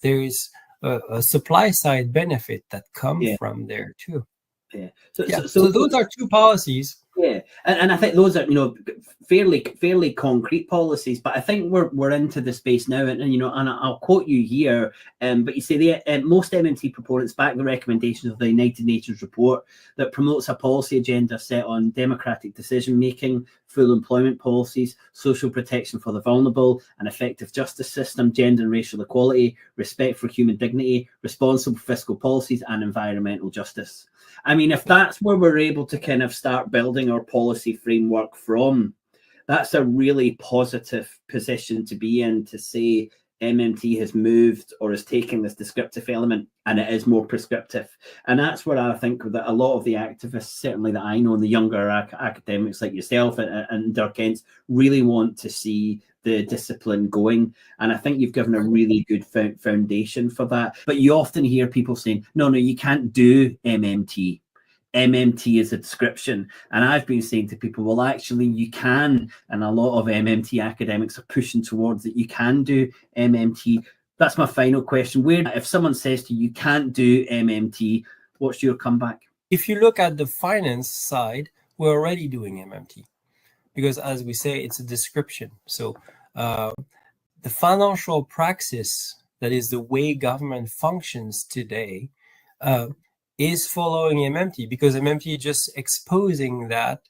there is a supply side benefit that comes from there too. So those are two policies. Yeah, and I think those are, fairly concrete policies. But I think we're into the space now, and and I'll quote you here. But you say most MMT proponents back the recommendations of the United Nations report that promotes a policy agenda set on democratic decision making, full employment policies, social protection for the vulnerable, an effective justice system, gender and racial equality, respect for human dignity, responsible fiscal policies, and environmental justice. I mean, if that's where we're able to kind of start building our policy framework from, that's a really positive position to be in, to say MMT has moved or is taking this descriptive element and it is more prescriptive. And that's where I think that a lot of the activists, certainly that I know, and the younger academics like yourself and Dirk Kent, really want to see the discipline going. And I think you've given a really good foundation for that. But you often hear people saying, no, you can't do MMT. MMT is a description. And I've been saying to people, well, actually you can. And a lot of MMT academics are pushing towards that you can do MMT. That's my final question. If someone says to you, you can't do MMT, what's your comeback? If you look at the finance side, we're already doing MMT. Because as we say, it's a description. So the financial praxis, that is the way government functions today, is following MMT, because MMT is just exposing that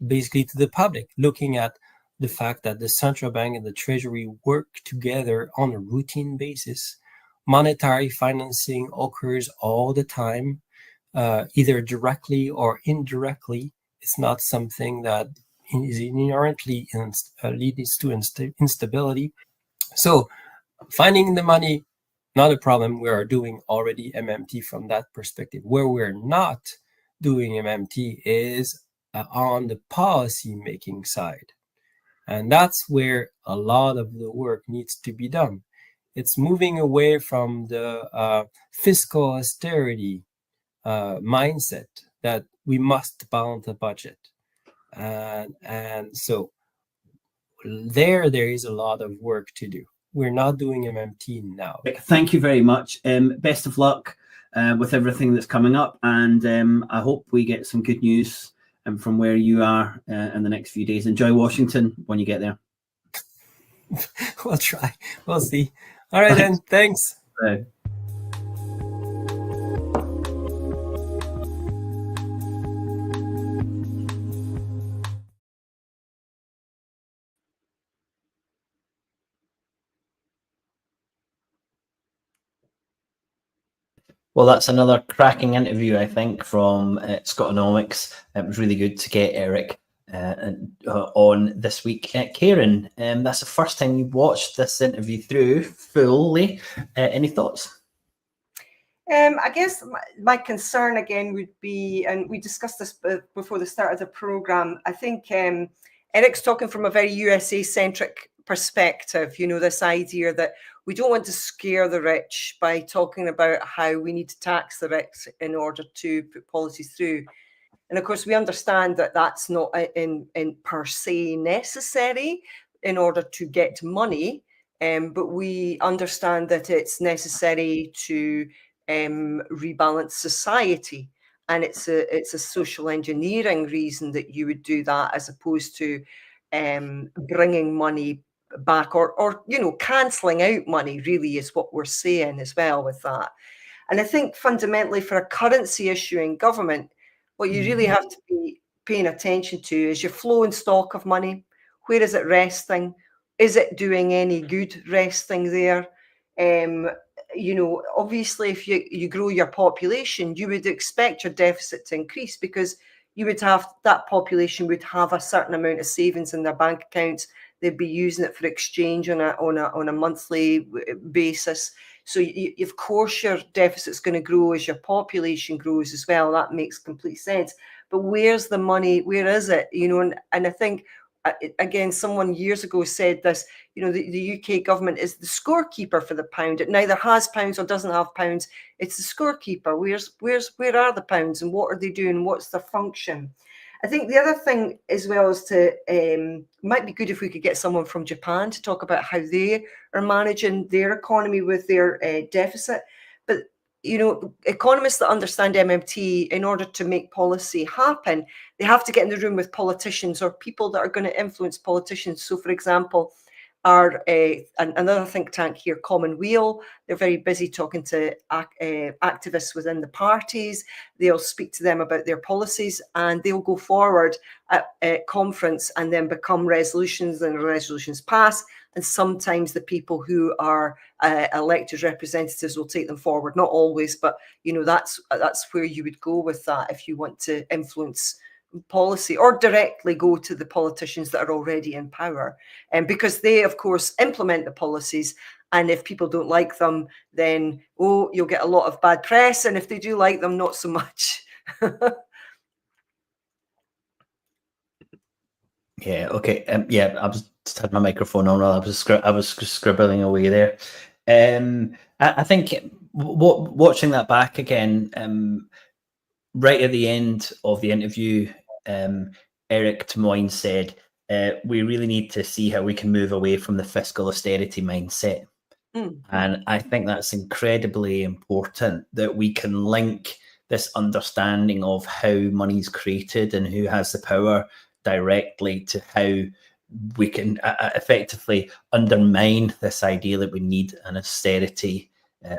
basically to the public, looking at the fact that the central bank and the treasury work together on a routine basis. Monetary financing occurs all the time, either directly or indirectly. It's not something that is inherently leads to instability. So finding the money, not a problem. We are doing already MMT from that perspective. Where we're not doing MMT is on the policy making side. And that's where a lot of the work needs to be done. It's moving away from the fiscal austerity mindset that we must balance the budget. And so there is a lot of work to do. We're not doing MMT now. Thank you very much. Best of luck with everything that's coming up. And I hope we get some good news from where you are in the next few days. Enjoy Washington when you get there. We'll try. We'll see. All right, then. Thanks. Bye. Well, that's another cracking interview, I think, from SCOTONOMICS. It was really good to get Eric on this week. Karen, that's the first time you watched this interview through fully. Any thoughts? I guess my concern again would be, and we discussed this before the start of the program, I think Eric's talking from a very USA-centric perspective, this idea that we don't want to scare the rich by talking about how we need to tax the rich in order to put policies through. And of course, we understand that that's not in per se necessary in order to get money, but we understand that it's necessary to rebalance society. And it's a social engineering reason that you would do that, as opposed to bringing money back or cancelling out money, really, is what we're saying as well with that. And I think fundamentally for a currency issuing government, what you really have to be paying attention to is your flow and stock of money. Where is it resting? Is it doing any good resting there? Obviously, if you grow your population, you would expect your deficit to increase, because you would have, that population would have a certain amount of savings in their bank accounts. They'd be using it for exchange on a monthly basis. So of course your deficit's going to grow as your population grows as well. That makes complete sense. But where's the money? Where is it? And I think again, someone years ago said this, the UK government is the scorekeeper for the pound. It neither has pounds or doesn't have pounds. It's the scorekeeper. Where are the pounds and what are they doing? What's their function? I think the other thing as well is might be good if we could get someone from Japan to talk about how they are managing their economy with their deficit. But economists that understand MMT, in order to make policy happen, they have to get in the room with politicians or people that are going to influence politicians. So, for example, another think tank here, Commonweal, they're very busy talking to activists within the parties. They'll speak to them about their policies, and they'll go forward at a conference and then become resolutions, and resolutions pass. And sometimes the people who are elected representatives will take them forward. Not always, but that's where you would go with that if you want to influence policy, or directly go to the politicians that are already in power, and because they of course implement the policies, and if people don't like them, then you'll get a lot of bad press, and if they do like them, not so much. Yeah, okay. Yeah, I just had my microphone on while I was scribbling away there. I think watching that back again, right at the end of the interview, Eric Tymoigne said, we really need to see how we can move away from the fiscal austerity mindset. And I think that's incredibly important, that we can link this understanding of how money's created and who has the power directly to how we can effectively undermine this idea that we need an austerity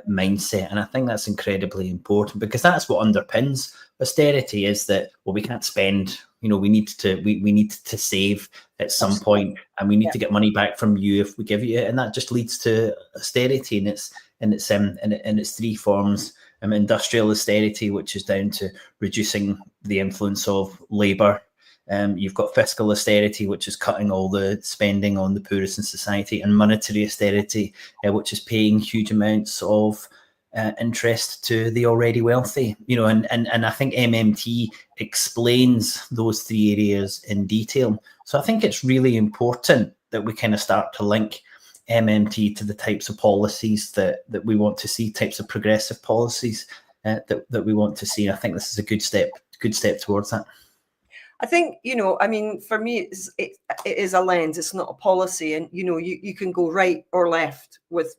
mindset. And I think that's incredibly important, because that's what underpins austerity, is that, well, we can't spend, we need to save at some point, and we need to get money back from you if we give you it, and that just leads to austerity in its three forms. Industrial austerity, which is down to reducing the influence of labor. You've got fiscal austerity, which is cutting all the spending on the poorest in society, and monetary austerity, which is paying huge amounts of interest to the already wealthy. And I think MMT explains those three areas in detail. So I think it's really important that we kind of start to link MMT to the types of policies that we want to see, types of progressive policies that we want to see. I think this is a good step towards that. I think, for me, it is a lens. It's not a policy. And, you can go right or left with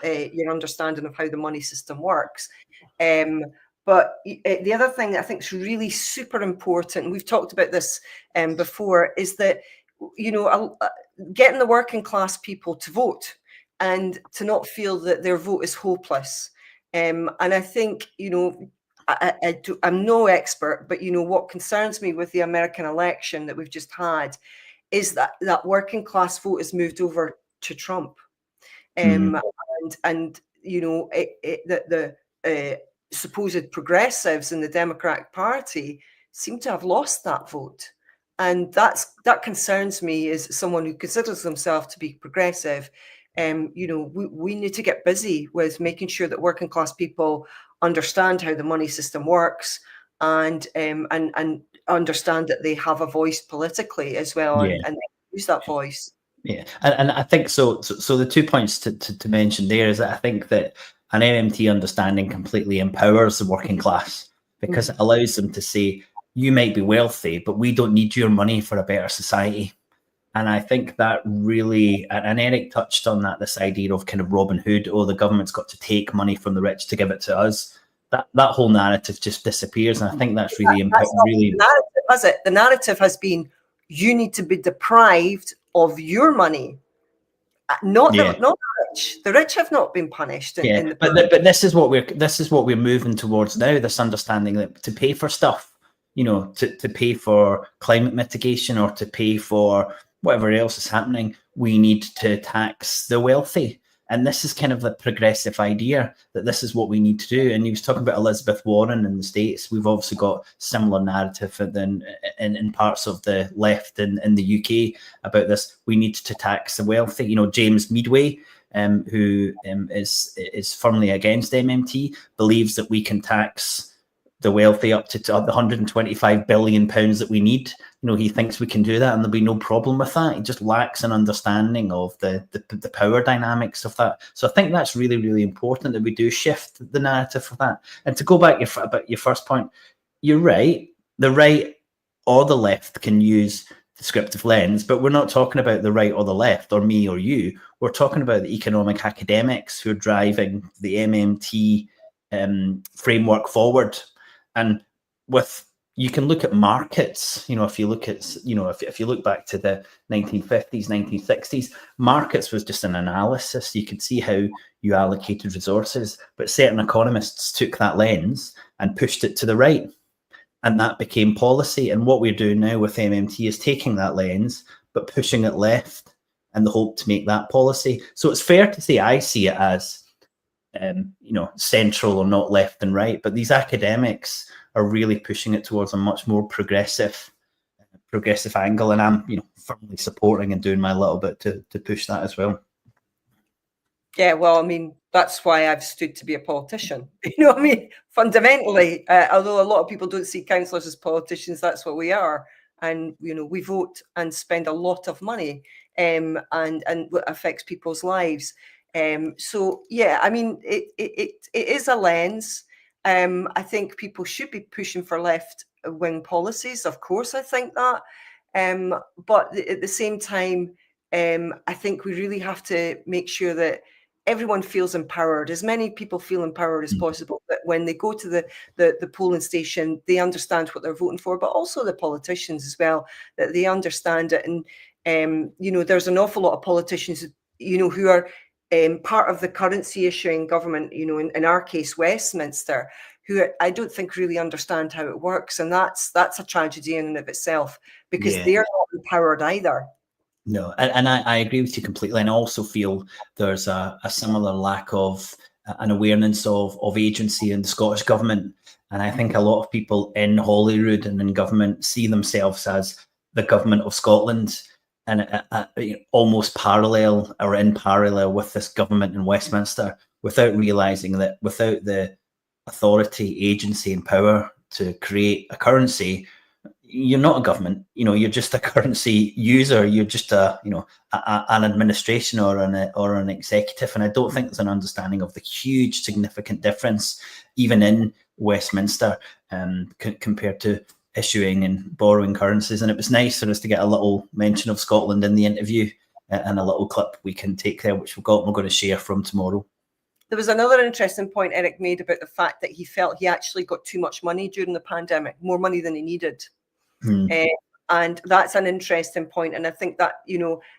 your understanding of how the money system works. But the other thing that I think is really super important, and we've talked about this before, is that, getting the working class people to vote and to not feel that their vote is hopeless. And I think, I'm no expert, but what concerns me with the American election that we've just had is that working class vote has moved over to Trump, and the supposed progressives in the Democratic Party seem to have lost that vote, and that concerns me as someone who considers themselves to be progressive. We need to get busy with making sure that working class people understand how the money system works, and understand that they have a voice politically as well, and use that voice. Yeah, and I think so the 2 points to mention there is that I think that an MMT understanding completely empowers the working class, because it allows them to say, you might be wealthy, but we don't need your money for a better society. And I think that really, and Eric touched on that, this idea of kind of Robin Hood, the government's got to take money from the rich to give it to us. That whole narrative just disappears. And I think that's really important. The narrative, has it? The narrative has been, you need to be deprived of your money. Not the rich. The rich have not been punished. But this is what we're moving towards now, this understanding that to pay for stuff, to pay for climate mitigation or to pay for whatever else is happening, we need to tax the wealthy. And this is kind of the progressive idea that this is what we need to do. And he was talking about Elizabeth Warren in the States. We've obviously got similar narrative in parts of the left in the UK about this. We need to tax the wealthy. James Meadway, who is firmly against MMT, believes that we can tax the wealthy up to the 125 billion pounds that we need. He thinks we can do that and there'll be no problem with that. He just lacks an understanding of the power dynamics of that. So I think that's really, really important that we do shift the narrative for that. And to go back about your first point, you're right. The right or the left can use descriptive lens, but we're not talking about the right or the left or me or you. We're talking about the economic academics who are driving the MMT framework forward. And you can look at markets, if you look at, if you look back to the 1950s, 1960s, markets was just an analysis. You could see how you allocated resources, but certain economists took that lens and pushed it to the right. And that became policy. And what we're doing now with MMT is taking that lens, but pushing it left in the hope to make that policy. So it's fair to say I see it as, central or not left and right. But these academics are really pushing it towards a much more progressive angle. And I'm, firmly supporting and doing my little bit to push that as well. Yeah, well, I mean, that's why I've stood to be a politician. Fundamentally, although a lot of people don't see councillors as politicians, that's what we are. And, we vote and spend a lot of money and what affects people's lives. So, yeah, I mean, it is a lens. I think people should be pushing for left-wing policies. Of course, I think that. But at the same time, I think we really have to make sure that everyone feels empowered, as many people feel empowered as possible, that when they go to the polling station, they understand what they're voting for, but also the politicians as well, that they understand it. And, there's an awful lot of politicians, who are part of the currency issuing government, in our case, Westminster, who I don't think really understand how it works. And that's a tragedy in and of itself, because they're not empowered either. No, and I agree with you completely. And I also feel there's a similar lack of an awareness of agency in the Scottish government. And I think a lot of people in Holyrood and in government see themselves as the government of Scotland, and almost parallel or in parallel with this government in Westminster, without realising that without the authority, agency and power to create a currency, you're not a government. You're just a currency user. You're just an administration or an executive. And I don't think there's an understanding of the huge significant difference even in Westminster compared to issuing and borrowing currencies. And it was nice for us to get a little mention of Scotland in the interview and a little clip we can take there, which we're going to share from tomorrow. There was another interesting point Eric made about the fact that he felt he actually got too much money during the pandemic, more money than he needed. And that's an interesting point. And I think that,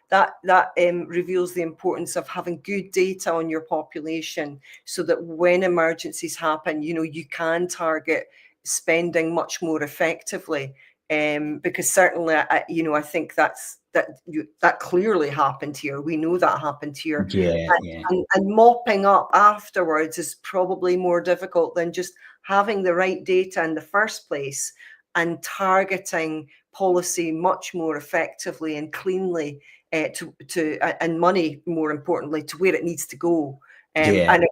that reveals the importance of having good data on your population, so that when emergencies happen, you can target spending much more effectively. Because certainly, I think that clearly happened here. We know that happened here. And mopping up afterwards is probably more difficult than just having the right data in the first place and targeting policy much more effectively and cleanly and money, more importantly, to where it needs to go. And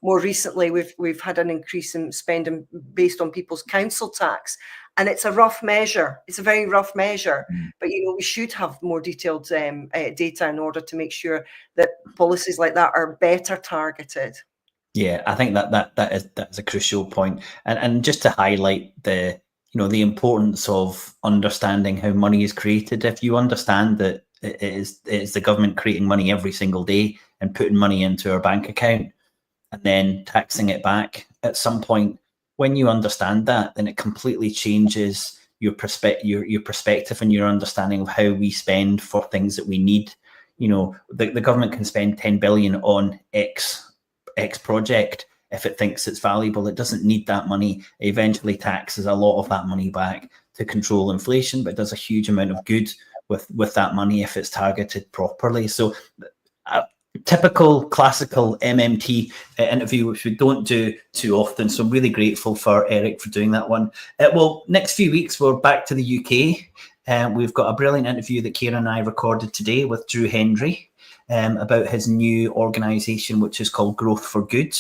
more recently we've had an increase in spending based on people's council tax, and it's a rough measure. It's a very rough measure, but we should have more detailed data in order to make sure that policies like that are better targeted. Yeah, I think that's a crucial point. And just to highlight the importance of understanding how money is created. If you understand that it is the government creating money every single day and putting money into our bank account and then taxing it back at some point, when you understand that, then it completely changes your perspective and your understanding of how we spend for things that we need. The government can spend 10 billion on X project. If it thinks it's valuable, it doesn't need that money. It eventually taxes a lot of that money back to control inflation, but it does a huge amount of good with that money if it's targeted properly. So typical classical MMT interview, which we don't do too often. So I'm really grateful for Eric for doing that one. Well, next few weeks, we're back to the UK. We've got a brilliant interview that Kieran and I recorded today with Drew Hendry about his new organisation, which is called Growth for Good.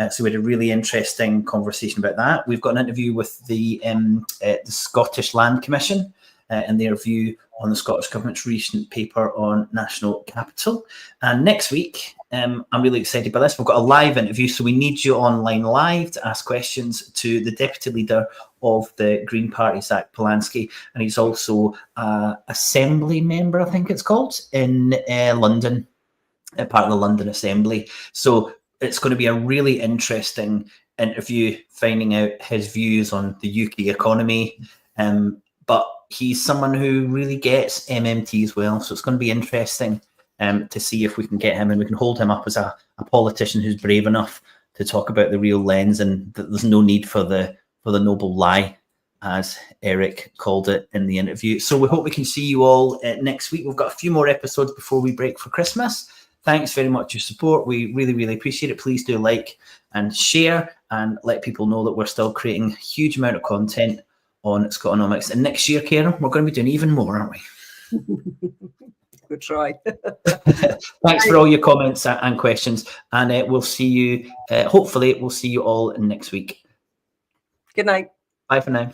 So we had a really interesting conversation about that. We've got an interview with the Scottish Land Commission and their view on the Scottish Government's recent paper on national capital. And next week, I'm really excited by this. We've got a live interview, so we need you online live to ask questions to the Deputy Leader of the Green Party, Zach Polanski, and he's also an Assembly member, I think it's called, in London, part of the London Assembly. So it's going to be a really interesting interview, finding out his views on the UK economy. But he's someone who really gets MMT as well. So it's going to be interesting to see if we can get him and we can hold him up as a politician who's brave enough to talk about the real lens, and that there's no need for the noble lie, as Eric called it in the interview. So we hope we can see you all next week. We've got a few more episodes before we break for Christmas. Thanks very much for your support. We really, really appreciate it. Please do like and share and let people know that we're still creating a huge amount of content on Scotonomics. And next year, Karen, we're going to be doing even more, aren't we? Good try. Thanks for all your comments and questions. And we'll see you, hopefully, we'll see you all next week. Good night. Bye for now.